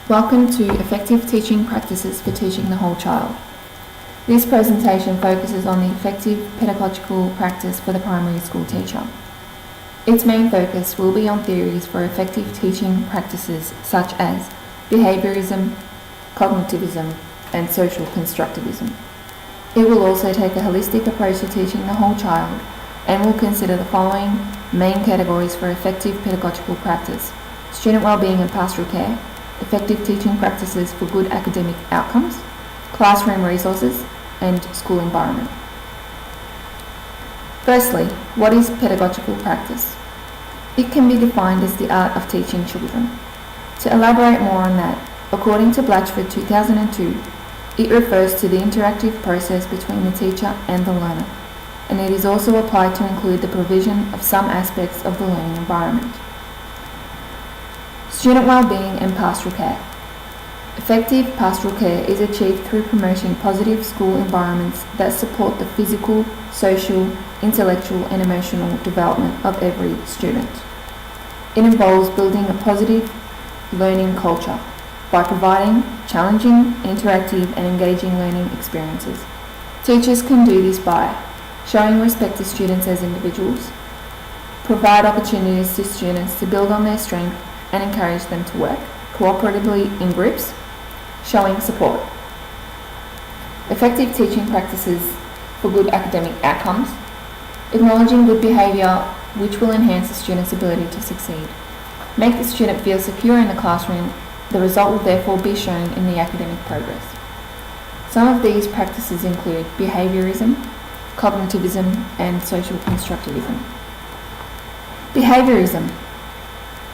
Welcome to Effective Teaching Practices for Teaching the Whole Child. This presentation focuses on the effective pedagogical practice for the primary school teacher. Its main focus will be on theories for effective teaching practices such as behaviourism, cognitivism, and social constructivism. It will also take a holistic approach to teaching the whole child and will consider the following main categories for effective pedagogical practice: student wellbeing and pastoral care, effective teaching practices for good academic outcomes, classroom resources, and school environment. Firstly, what is pedagogical practice? It can be defined as the art of teaching children. To elaborate more on that, according to Blatchford 2002, it refers to the interactive process between the teacher and the learner, and it is also applied to include the provision of some aspects of the learning environment. Student wellbeing and pastoral care. Effective pastoral care is achieved through promoting positive school environments that support the physical, social, intellectual and emotional development of every student. It involves building a positive learning culture by providing challenging, interactive and engaging learning experiences. Teachers can do this by showing respect to students as individuals, provide opportunities to students to build on their strengths and encourage them to work cooperatively in groups, showing support. Effective teaching practices for good academic outcomes, acknowledging good behaviour which will enhance the student's ability to succeed. Make the student feel secure in the classroom, the result will therefore be shown in the academic progress. Some of these practices include behaviourism, cognitivism and social constructivism. Behaviourism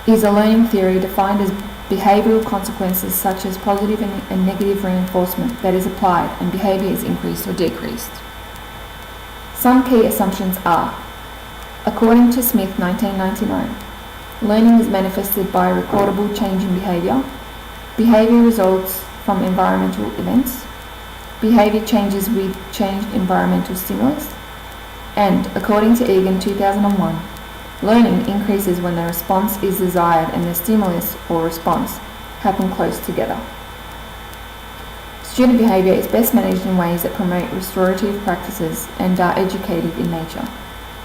is a learning theory defined as behavioural consequences such as positive and negative reinforcement that is applied and behaviour is increased or decreased. Some key assumptions are: according to Smith 1999, learning is manifested by a recordable change in behaviour, behaviour results from environmental events, behaviour changes with changed environmental stimulus, and according to Egan 2001, learning increases when the response is desired and the stimulus or response happen close together. Student behaviour is best managed in ways that promote restorative practices and are educative in nature.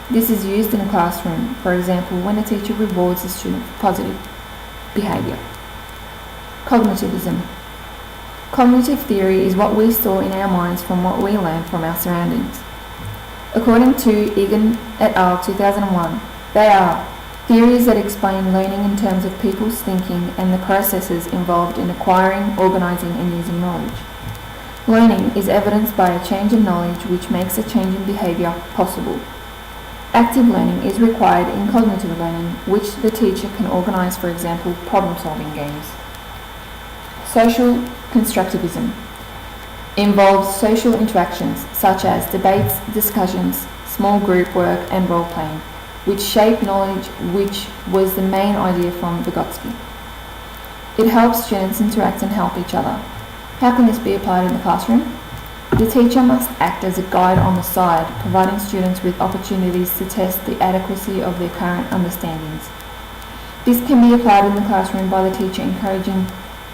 This is used in a classroom, for example, when a teacher rewards a student for positive behaviour. Cognitivism. Cognitive theory is what we store in our minds from what we learn from our surroundings. According to Egan et al. 2001, they are theories that explain learning in terms of people's thinking and the processes involved in acquiring, organising and using knowledge. Learning is evidenced by a change in knowledge which makes a change in behaviour possible. Active learning is required in cognitive learning, which the teacher can organise, for example, problem-solving games. Social constructivism involves social interactions such as debates, discussions, small group work and role-playing, which shape knowledge, which was the main idea from Vygotsky. It helps students interact and help each other. How can this be applied in the classroom? The teacher must act as a guide on the side, providing students with opportunities to test the adequacy of their current understandings. This can be applied in the classroom by the teacher encouraging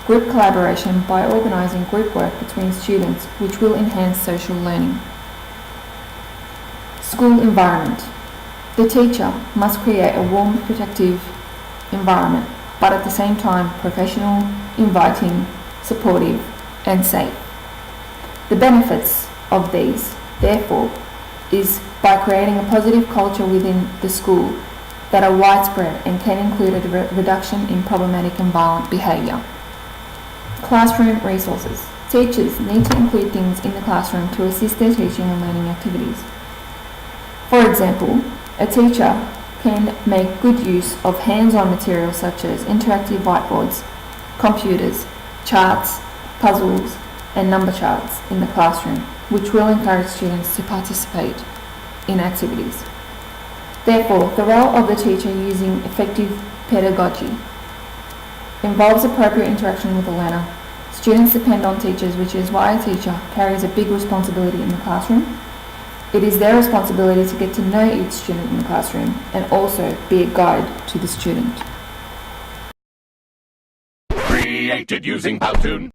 group collaboration by organising group work between students, which will enhance social learning. School environment. The teacher must create a warm, protective environment, but at the same time professional, inviting, supportive and safe. The benefits of these, therefore, is by creating a positive culture within the school that are widespread and can include a reduction in problematic and violent behaviour. Classroom resources. Teachers need to include things in the classroom to assist their teaching and learning activities. For example, a teacher can make good use of hands-on materials such as interactive whiteboards, computers, charts, puzzles, and number charts in the classroom, which will encourage students to participate in activities. Therefore, the role of the teacher using effective pedagogy involves appropriate interaction with the learner. Students depend on teachers, which is why a teacher carries a big responsibility in the classroom. It is their responsibility to get to know each student in the classroom and also be a guide to the student. created using Powtoon.